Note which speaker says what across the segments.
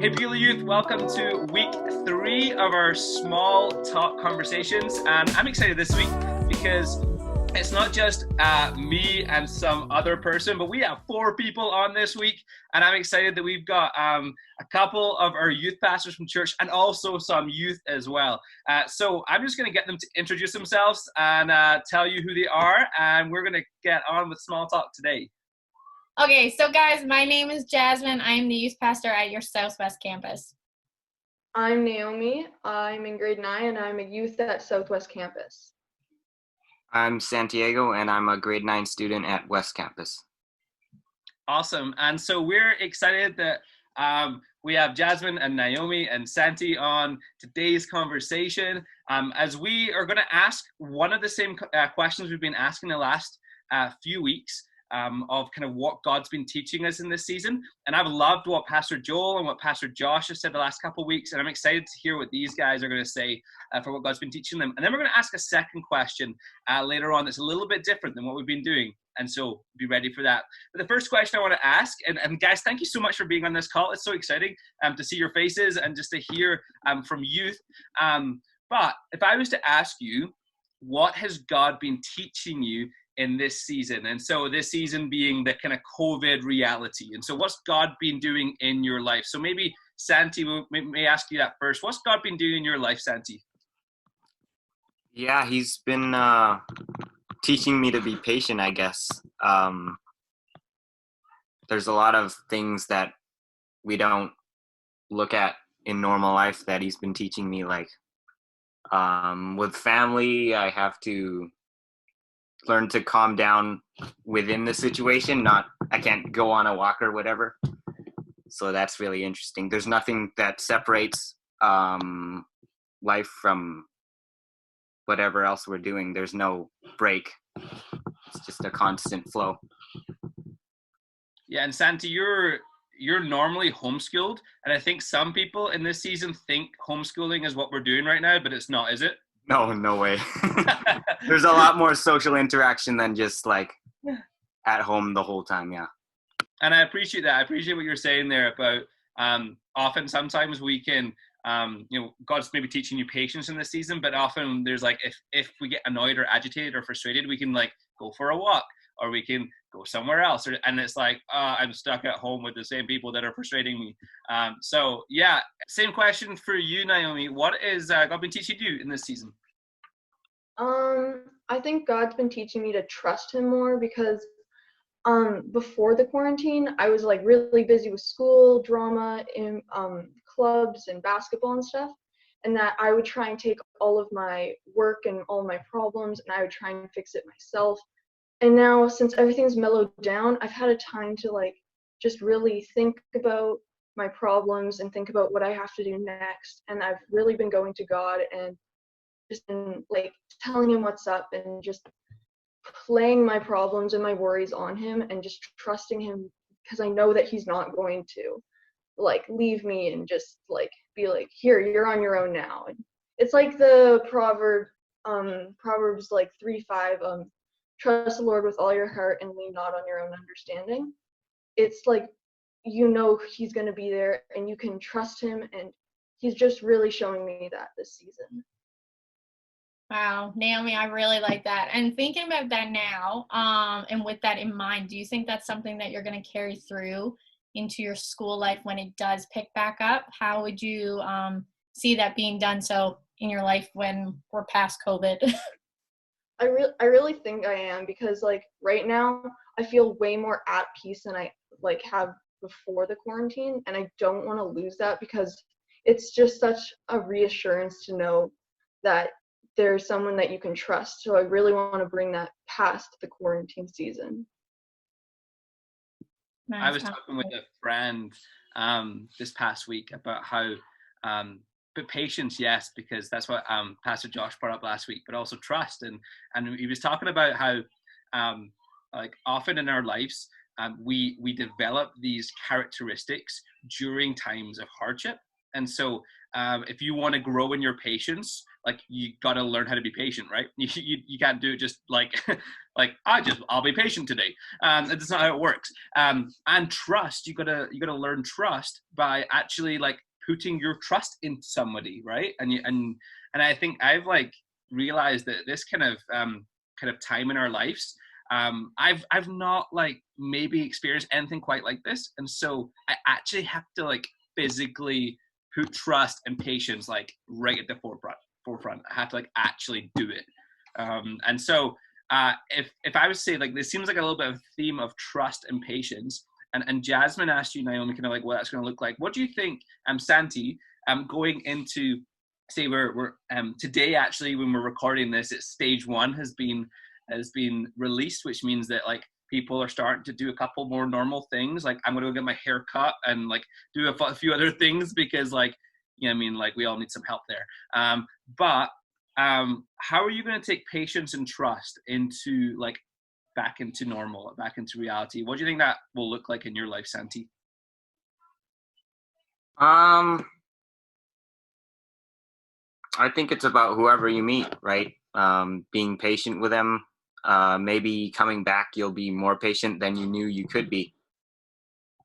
Speaker 1: Hey, Beulah Youth, welcome to week 3 of our small talk conversations. And I'm excited this week because it's not just me and some other person, but we have 4 people on this week. And I'm excited that we've got a couple of our youth pastors from church and also some youth as well. So I'm just going to get them to introduce themselves and tell you who they are. And we're going to get on with small talk today.
Speaker 2: Okay, so guys, my name is Jasmine. I'm the youth pastor at your Southwest campus.
Speaker 3: I'm Naomi. I'm in grade 9 and I'm a youth at Southwest campus.
Speaker 4: I'm Santiago and I'm a grade 9 student at West campus.
Speaker 1: Awesome. And so we're excited that we have Jasmine and Naomi and Santi on today's conversation as we are going to ask one of the same questions we've been asking the last few weeks. Of kind of what God's been teaching us in this season. And I've loved what Pastor Joel and what Pastor Josh has said the last couple of weeks, and I'm excited to hear what these guys are going to say for what God's been teaching them. And then we're going to ask a second question later on that's a little bit different than what we've been doing, and so be ready for that. But the first question I want to ask, and guys, thank you so much for being on this call. It's so exciting to see your faces and just to hear from youth. But if I was to ask you, what has God been teaching you in this season? And so this season being the kind of COVID reality. And so what's God been doing in your life? So maybe Santi, may ask you that first. What's God been doing in your life, Santi?
Speaker 4: Yeah, he's been teaching me to be patient, I guess. There's a lot of things that we don't look at in normal life that he's been teaching me, like with family, I have to learn to calm down within the situation. I can't go on a walk or whatever. So that's really interesting. There's nothing that separates life from whatever else we're doing. There's no break. It's just a constant flow.
Speaker 1: Yeah, and Santi, you're normally homeschooled, and I think some people in this season think homeschooling is what we're doing right now, but it's not, is it?
Speaker 4: No way. There's a lot more social interaction than just like at home the whole time. Yeah.
Speaker 1: And I appreciate that. I appreciate what you're saying there about often sometimes we can, God's maybe teaching you patience in this season, but often there's like, if we get annoyed or agitated or frustrated, we can like go for a walk or we can go somewhere else. And it's like, I'm stuck at home with the same people that are frustrating me. So yeah, same question for you, Naomi. What is God been teaching you in this season?
Speaker 3: I think God's been teaching me to trust him more because before the quarantine, I was like really busy with school, drama, in clubs and basketball and stuff. And that I would try and take all of my work and all of my problems and I would try and fix it myself. And now since everything's mellowed down, I've had a time to like just really think about my problems and think about what I have to do next. And I've really been going to God and just been like telling him what's up and just laying my problems and my worries on him and just trusting him because I know that he's not going to like leave me and just like be like, here, you're on your own now. And it's like the Proverbs like 3:5, trust the Lord with all your heart and lean not on your own understanding. It's like, he's going to be there and you can trust him, and he's just really showing me that this season.
Speaker 2: Wow, Naomi, I really like that. And thinking about that now, and with that in mind, do you think that's something that you're going to carry through into your school life when it does pick back up? How would you see that being done so in your life when we're past COVID?
Speaker 3: I really think I am, because like right now I feel way more at peace than I like have before the quarantine, and I don't want to lose that because it's just such a reassurance to know that there's someone that you can trust. So I really want to bring that past the quarantine season.
Speaker 2: Nice.
Speaker 1: I was talking with a friend this past week about how but patience, yes, because that's what Pastor Josh brought up last week, but also trust. And he was talking about how like often in our lives, we develop these characteristics during times of hardship. And so if you want to grow in your patience, like you got to learn how to be patient, right? You can't do it just like like I'll be patient today. That's not how it works. And trust, you gotta learn trust by actually like putting your trust into somebody, right? And I think I've like realized that this kind of time in our lives, I've not like maybe experienced anything quite like this, and so I actually have to like physically put trust and patience like right at the forefront. I have to like actually do it. And so if I would say like this seems like a little bit of a theme of trust and patience, and Jasmine asked you, Naomi, kind of like what that's going to look like. What do you think, Santi, going into, say we're today actually when we're recording this, it's stage 1 has been released, which means that like people are starting to do a couple more normal things. Like I'm going to go get my hair cut and like do a few other things because like, you know what I mean? Like we all need some help there. But how are you going to take patience and trust into like back into normal, back into reality? What do you think that will look like in your life, Santi?
Speaker 4: I think it's about whoever you meet, right? Being patient with them. Maybe coming back, you'll be more patient than you knew you could be.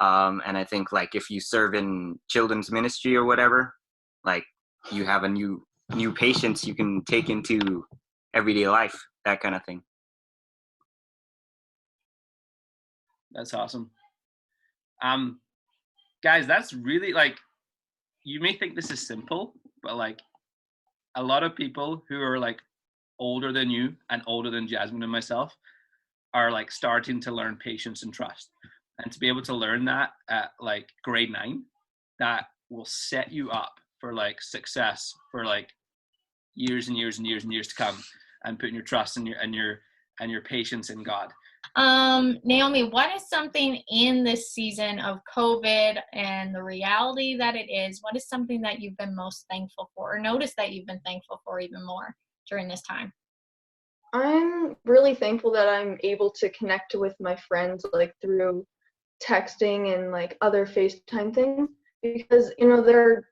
Speaker 4: And I think like if you serve in children's ministry or whatever, like you have a new patience you can take into everyday life, that kind of thing.
Speaker 1: That's awesome. Guys, that's really like, you may think this is simple, but like a lot of people who are like older than you and older than Jasmine and myself are like starting to learn patience and trust. And to be able to learn that at like grade 9, that will set you up for like success for like years and years and years and years to come, and putting your trust and your patience in God.
Speaker 2: Naomi, what is something in this season of COVID and the reality that it is, what is something that you've been most thankful for, or noticed that you've been thankful for even more during this time?
Speaker 3: I'm really thankful that I'm able to connect with my friends like through texting and like other FaceTime things, because you know they're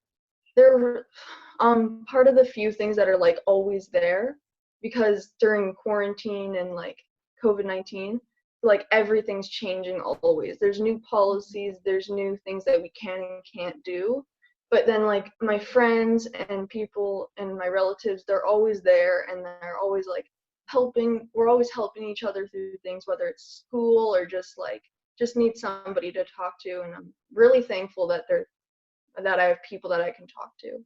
Speaker 3: part of the few things that are like always there, because during quarantine and like COVID-19, like everything's changing always. There's new policies, there's new things that we can and can't do. But then like my friends and people and my relatives, they're always there, and they're always like we're always helping each other through things, whether it's school or just need somebody to talk to. And I'm really thankful that I have people that I can talk to.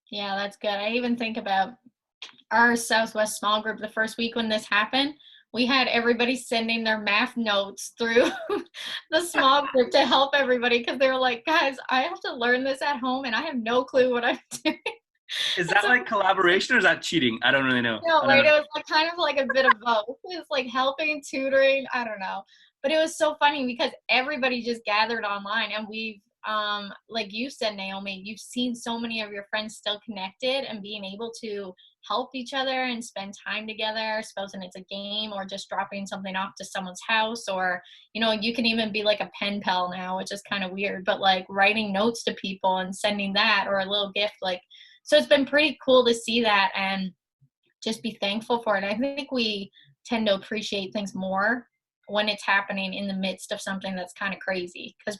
Speaker 2: Yeah, that's good. I even think about our Southwest small group the first week when this happened. We had everybody sending their math notes through the small group to help everybody, because they were like, guys, I have to learn this at home and I have no clue what I'm doing.
Speaker 1: Is that like collaboration or is that cheating? I don't really know.
Speaker 2: No, right? It was like kind of like a bit of both. It was like helping, tutoring, I don't know. But it was so funny because everybody just gathered online, and we've, like you said, Naomi, you've seen so many of your friends still connected and being able to help each other and spend time together, supposing it's a game or just dropping something off to someone's house, or, you know, you can even be like a pen pal now, which is kind of weird, but like writing notes to people and sending that, or a little gift, like, so it's been pretty cool to see that and just be thankful for it. I think we tend to appreciate things more when it's happening in the midst of something that's kind of crazy, because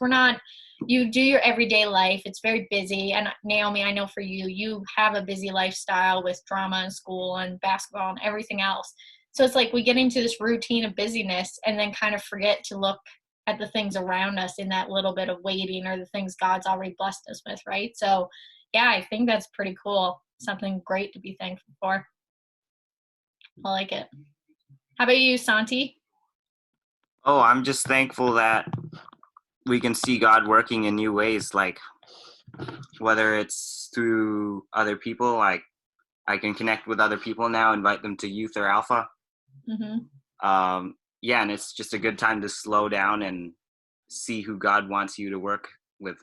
Speaker 2: you do your everyday life. It's very busy. And Naomi, I know for you have a busy lifestyle with drama and school and basketball and everything else. So it's like we get into this routine of busyness and then kind of forget to look at the things around us in that little bit of waiting, or the things God's already blessed us with, right? So yeah, I think that's pretty cool. Something great to be thankful for. I like it. How about you, Santi?
Speaker 4: Oh, I'm just thankful that we can see God working in new ways, like whether it's through other people, like I can connect with other people now, invite them to youth or alpha.
Speaker 2: Mm-hmm.
Speaker 4: Yeah, and it's just a good time to slow down and see who God wants you to work with.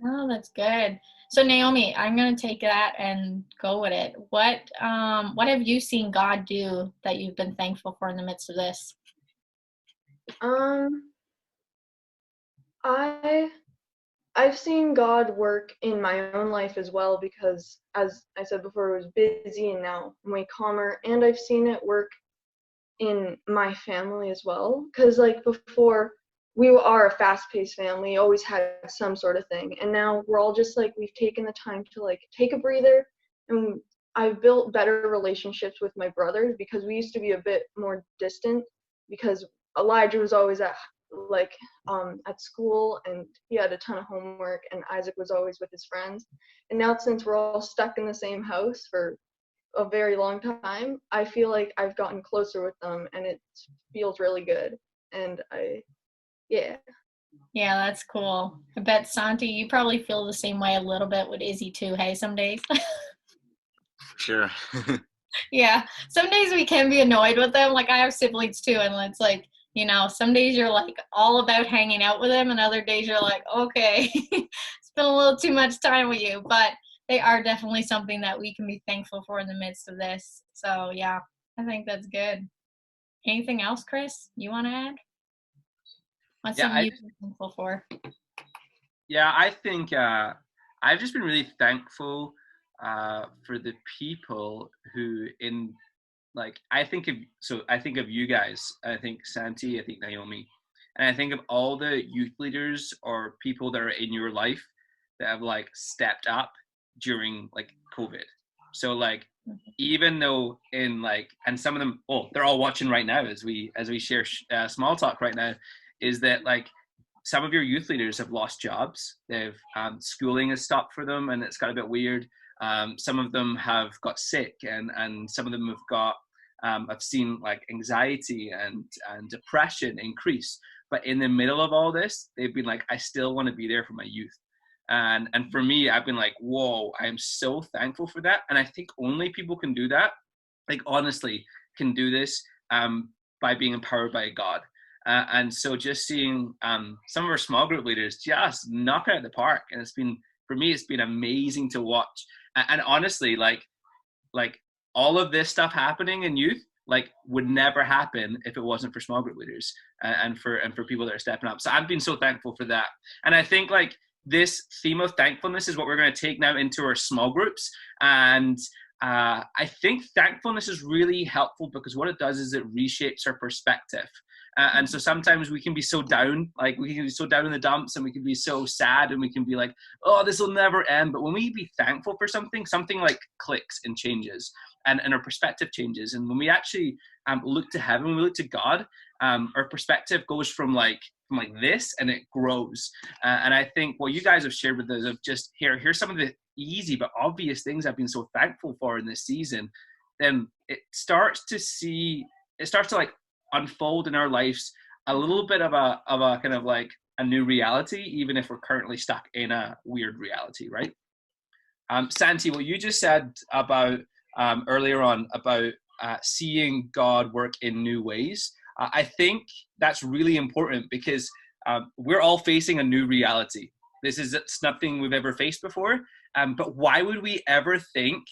Speaker 2: Oh, that's good. So Naomi, I'm going to take that and go with it. What have you seen God do that you've been thankful for in the midst of this?
Speaker 3: I've seen God work in my own life as well, because as I said before, it was busy and now I'm way calmer. And I've seen it work in my family as well, because like before, we are a fast-paced family, always had some sort of thing, and now we're all just like, we've taken the time to like take a breather. And I've built better relationships with my brothers, because we used to be a bit more distant, because Elijah was always like at school and he had a ton of homework, and Isaac was always with his friends. And now, since we're all stuck in the same house for a very long time, I feel like I've gotten closer with them, and it feels really good. And yeah.
Speaker 2: Yeah, that's cool. I bet, Santi, you probably feel the same way a little bit with Izzy too, hey, some days?
Speaker 4: Sure.
Speaker 2: Yeah, some days we can be annoyed with them. Like, I have siblings too, and it's like, you know, some days you're like all about hanging out with them, and other days you're like, okay, it's been a little too much time with you. But they are definitely something that we can be thankful for in the midst of this. So yeah, I think that's good. Anything else, Chris, you want to add? What's something you've been thankful for?
Speaker 1: Yeah, I think I've just been really thankful for the people who I think of you guys. I think Santi, I think Naomi, and I think of all the youth leaders or people that are in your life that have like stepped up during like COVID. So like, even though and some of them, they're all watching right now as we share small talk right now, is that like some of your youth leaders have lost jobs. They've schooling has stopped for them, and it's got a bit weird. Some of them have got sick, and some of them have got I've seen like anxiety and depression increase. But in the middle of all this, they've been like, I still want to be there for my youth. And for me, I've been like, whoa, I am so thankful for that. And I think only people can do that, like honestly, can do this by being empowered by God. And so just seeing some of our small group leaders just knock it out of the park. And for me, it's been amazing to watch. And honestly, like all of this stuff happening in youth, like would never happen if it wasn't for small group leaders and for people that are stepping up. So I've been so thankful for that. And I think like this theme of thankfulness is what we're going to take now into our small groups. And I think thankfulness is really helpful, because what it does is it reshapes our perspective. And so sometimes we can be so down, like we can be so down in the dumps, and we can be so sad, and we can be like, oh, this will never end. But when we be thankful for something like clicks and changes, and our perspective changes. And when we actually look to heaven, when we look to God, our perspective goes from like this, and it grows. And I think what you guys have shared with us of just here's some of the easy but obvious things I've been so thankful for in this season. Then it starts to like unfold in our lives a little bit of a kind of like a new reality, even if we're currently stuck in a weird reality, right? Santi, what you just said about earlier on about seeing God work in new ways, I think that's really important, because we're all facing a new reality. It's nothing we've ever faced before. But why would we ever think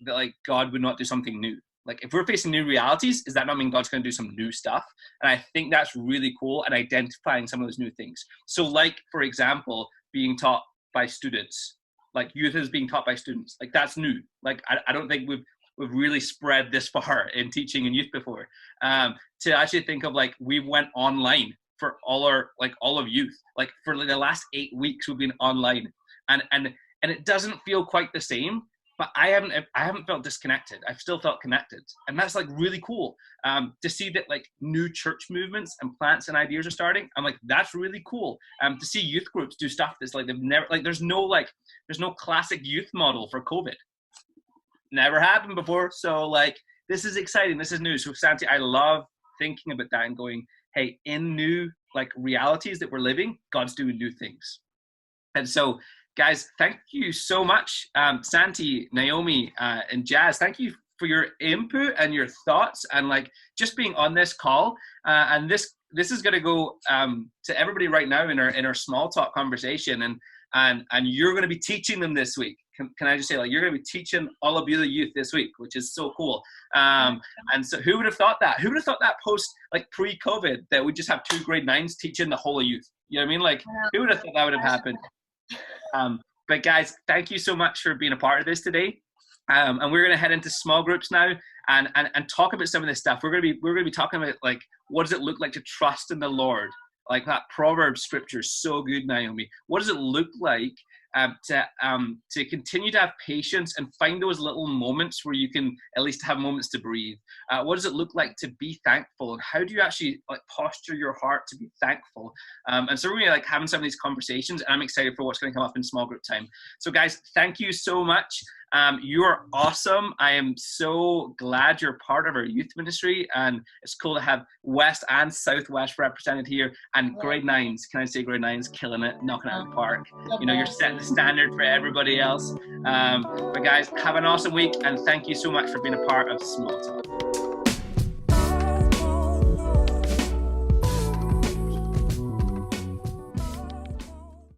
Speaker 1: that like God would not do something new? Like if we're facing new realities, does that not mean God's going to do some new stuff? And I think that's really cool, and identifying some of those new things. So like, for example, being taught by students, like youth is being taught by students, like that's new. Like I don't think we've really spread this far in teaching in youth before. To actually think of like, we went online for all of youth, like for like the last 8 weeks we've been online, and it doesn't feel quite the same. But I haven't felt disconnected. I've still felt connected. And that's like really cool to see that like new church movements and plants and ideas are starting. I'm like, that's really cool. To see youth groups do stuff that's like they've never, like there's no classic youth model for COVID. Never happened before. So like, this is exciting. This is new. So Santi, I love thinking about that and going, hey, in new like realities that we're living, God's doing new things. And so guys, thank you so much. Santi, Naomi, and Jazz, thank you for your input and your thoughts, and like just being on this call. And this is going to go to everybody right now in our small talk conversation, and you're going to be teaching them this week. Can I just say, like, you're going to be teaching all of you the youth this week, which is so cool. And so who would have thought that? Who would have thought that post, like pre-COVID, that we just have 2 grade 9s teaching the whole of youth? You know what I mean? Like, who would have thought that would have happened? But guys, thank you so much for being a part of this today. And we're going to head into small groups now and talk about some of this stuff. We're going to be talking about, like, what does it look like to trust in the Lord? Like, that Proverbs scripture is so good, Naomi. What does it look like to continue to have patience and find those little moments where you can at least have moments to breathe? What does it look like to be thankful, and how do you actually, like, posture your heart to be thankful? And so we're really, like, having some of these conversations, and I'm excited for what's going to come up in small group time. So guys, thank you so much. You are awesome. I am so glad you're part of our youth ministry, and it's cool to have West and Southwest represented here. And grade 9s, can I say grade 9s, killing it, knocking it out of the park. You know, you're setting the standard for everybody else. But guys, have an awesome week, and thank you so much for being a part of Small Talk.